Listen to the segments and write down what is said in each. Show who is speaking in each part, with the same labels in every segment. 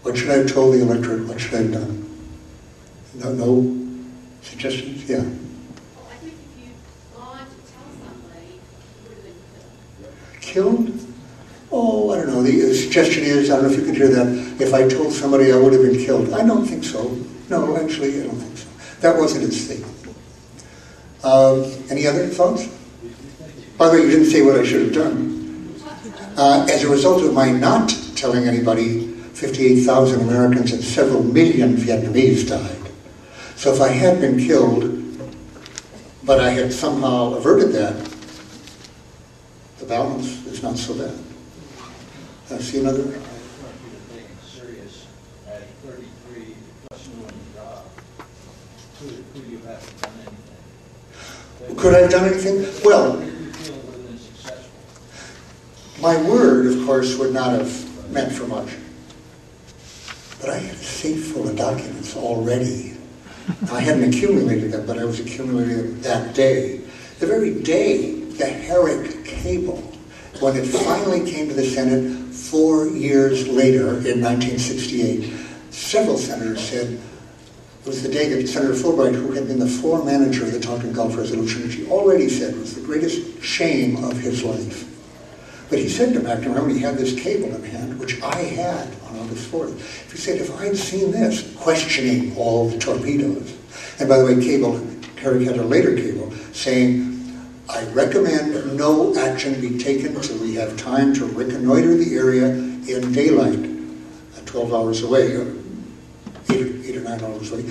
Speaker 1: What should I have told the electorate? What should I have done? No suggestions? Yeah.
Speaker 2: I think if you'd gone to tell somebody, you would have been killed.
Speaker 1: Killed? Oh, I don't know. The suggestion is, I don't know if you could hear that, if I told somebody I would have been killed. I don't think so. No, actually, I don't think so. That wasn't his thing. Any other thoughts? By the way, you didn't say what I should have done. As a result of my not telling anybody, 58,000 Americans and several million Vietnamese died. So if I had been killed, but I had somehow averted that, the balance is not so bad. I see another.
Speaker 3: Serious at 33 plus doing the job. Could you have done anything?
Speaker 1: Could I have done anything? Well, my word, of course, would not have meant for much. But I had a safe full of documents already. I hadn't accumulated them, but I was accumulating them that day. The very day the Herrick cable, when it finally came to the Senate 4 years later in 1968, several senators said, it was the day that Senator Fulbright, who had been the floor manager of the Tonkin Gulf resolution, which he already said was the greatest shame of his life. But he said to McNaughton, he had this cable in hand, which I had on August 4th. He said, if I'd seen this, questioning all the torpedoes, and by the way, Herrick had a later cable, saying, I recommend no action be taken until we have time to reconnoiter the area in daylight, 12 hours away, or 8 or 9 hours away,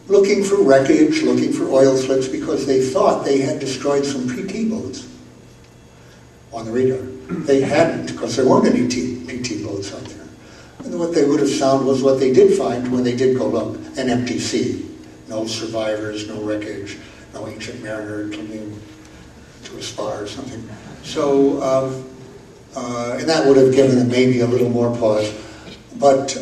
Speaker 1: looking for wreckage, looking for oil slicks, because they thought they had destroyed some PT boats on the radar. They hadn't, because there weren't any PT boats out there. And what they would have found was what they did find when they did go look, an empty sea. No survivors, no wreckage, no ancient mariner clinging to a spar or something. So, and that would have given them maybe a little more pause. But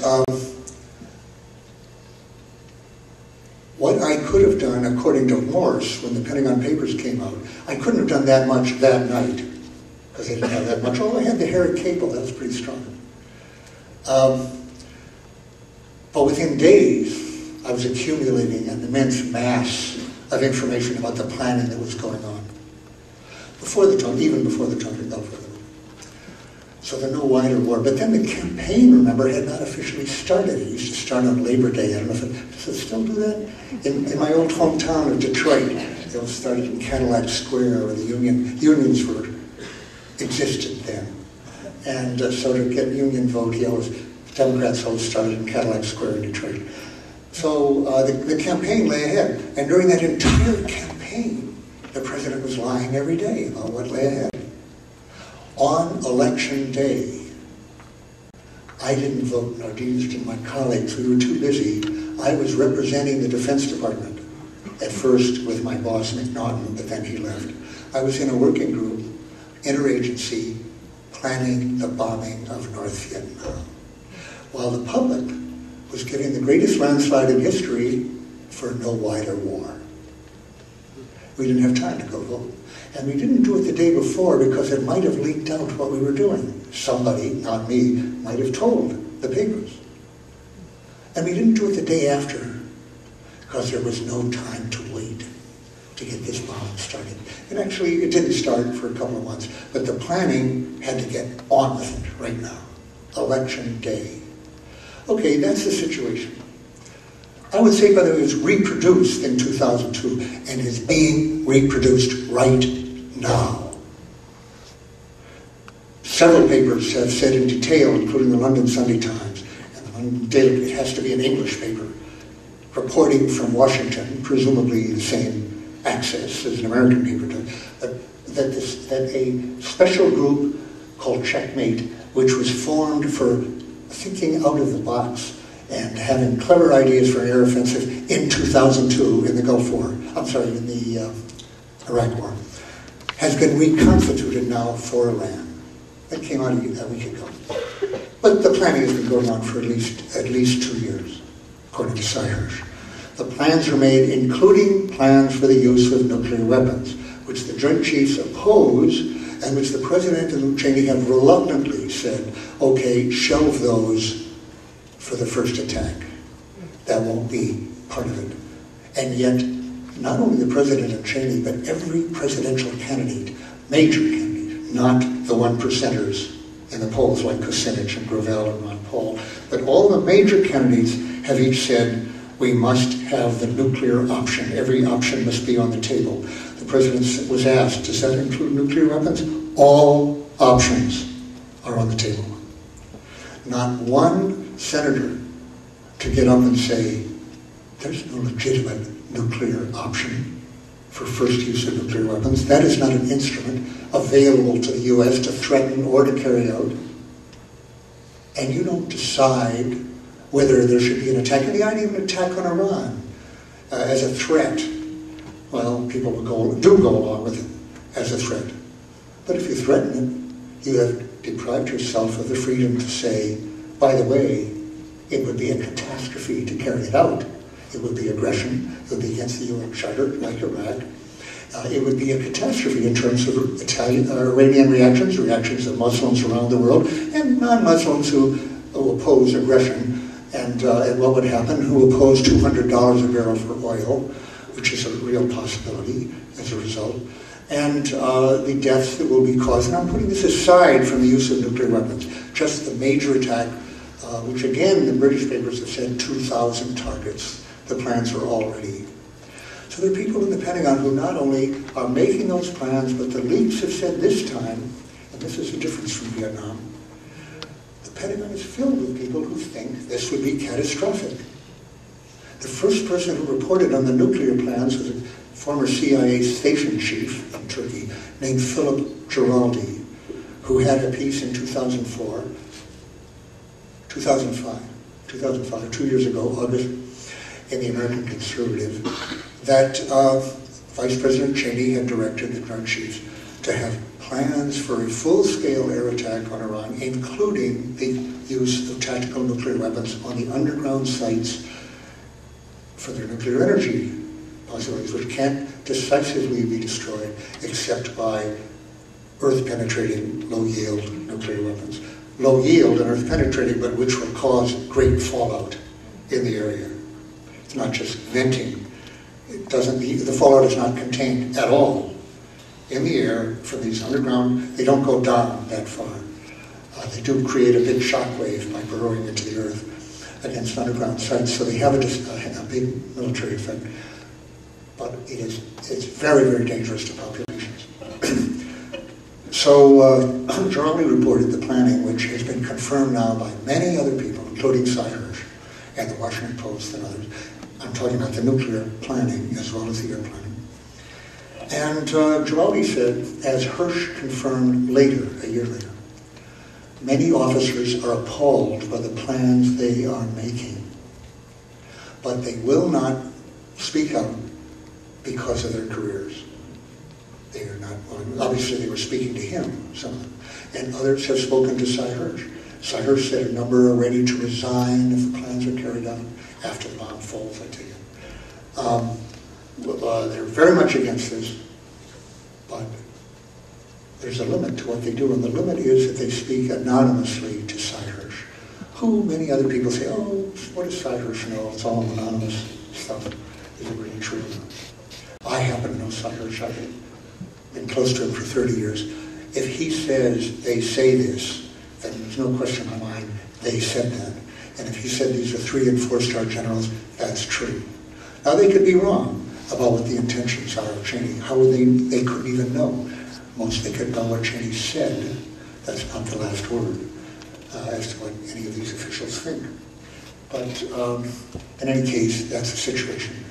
Speaker 1: what I could have done, according to Morse, when the Pentagon Papers came out, I couldn't have done that much that night, because I didn't have that much. Oh, I had the Herrick cable, that was pretty strong. But within days, I was accumulating an immense mass of information about the planning that was going on. Even before the Tonkin Gulf War. So the no wider war. But then the campaign, remember, had not officially started. It used to start on Labor Day. I don't know if does it still do that? In my old hometown of Detroit, it was started in Cadillac Square, where the unions existed then. And so to get union vote, Democrats always started in Cadillac Square in Detroit. So the campaign lay ahead. And during that entire campaign, the president was lying every day about what lay ahead. On election day, I didn't vote, nor did my colleagues. We were too busy. I was representing the Defense Department, at first with my boss, McNaughton, but then he left. I was in a working group, interagency, planning the bombing of North Vietnam, while the public was getting the greatest landslide in history for no wider war. We didn't have time to go vote. And we didn't do it the day before because it might have leaked out what we were doing. Somebody, not me, might have told the papers. And we didn't do it the day after because there was no time to wait to get this bomb started. And actually, it didn't start for a couple of months, but the planning had to get on with it right now. Election day. Okay, that's the situation. I would say, by the way, it was reproduced in 2002 and is being reproduced right now. Several papers have said in detail, including the London Sunday Times, and the London Daily, it has to be an English paper, reporting from Washington, presumably the same access as an American paper does, that a special group called Checkmate, which was formed for thinking out of the box and having clever ideas for an air offensive in 2002 in the Gulf War, in the Iraq War, has been reconstituted now for Iran. That came out a week ago. But the planning has been going on for at least 2 years, according to Cy Hirsch. The plans are made, including plans for the use of nuclear weapons, which the Joint Chiefs oppose, and which the President and Lieutenant Cheney have reluctantly said, okay, shelve those for the first attack. That won't be part of it. And yet, not only the President and Cheney, but every presidential candidate, major candidate, not the one percenters in the polls like Kucinich and Gravel and Ron Paul, but all the major candidates have each said, we must have the nuclear option. Every option must be on the table. The President was asked, does that include nuclear weapons? All options are on the table. Not one senator to get up and say, there's no legitimate nuclear option for first use of nuclear weapons. That is not an instrument available to the U.S. to threaten or to carry out. And you don't decide whether there should be an attack. And the idea of an attack on Iran as a threat, well, people do go along with it as a threat. But if you threaten it, you have deprived yourself of the freedom to say, by the way, it would be a catastrophe to carry it out. It would be aggression. It would be against the UN Charter, like Iraq. It would be a catastrophe in terms of Iranian reactions of Muslims around the world, and non-Muslims who oppose aggression, and what would happen, who oppose $200 a barrel for oil, which is a real possibility as a result, and the deaths that will be caused. And I'm putting this aside from the use of nuclear weapons, just the major attack, which again, the British papers have said 2,000 targets. The plans are all ready. So there are people in the Pentagon who not only are making those plans, but the leaks have said this time, and this is the difference from Vietnam, the Pentagon is filled with people who think this would be catastrophic. The first person who reported on the nuclear plans was a former CIA station chief in Turkey named Philip Giraldi, who had a piece in 2005, 2 years ago, August, in the American Conservative, that Vice President Cheney had directed the Joint Chiefs to have plans for a full-scale air attack on Iran, including the use of tactical nuclear weapons on the underground sites for their nuclear energy possibilities, which can't decisively be destroyed except by earth-penetrating, low-yield nuclear weapons. Low-yield and earth-penetrating, but which will cause great fallout in the area. It's not just venting. The fallout is not contained at all in the air from these underground. They don't go down that far. They do create a big shock wave by burrowing into the earth against underground sites, so they have a big military effect. But it's very, very dangerous to populations. So Giraldi reported the planning, which has been confirmed now by many other people, including Cy Hirsch and the Washington Post and others. I'm talking about the nuclear planning as well as the air planning. And Giraldi said, as Hirsch confirmed later, a year later, many officers are appalled by the plans they are making, but they will not speak out because of their careers. They are not, obviously they were speaking to him, some of them, and others have spoken to Cy Hirsch. Cy Hirsch said a number are ready to resign if the plans are carried out after the bomb falls, I take it. They're very much against this, but there's a limit to what they do, and the limit is that they speak anonymously to Cy Hirsch, who many other people say, oh, what does Cy Hirsch know? It's all anonymous stuff. Is it really true? I happen to know Cy Hirsch. I've been close to him for 30 years. If he says they say this, then there's no question in my mind they said that. And if he said these are 3- and 4-star generals, that's true. Now they could be wrong about what the intentions are of Cheney. How would they couldn't even know. Most they could know what Cheney said. That's not the last word as to what any of these officials think. But in any case, that's the situation.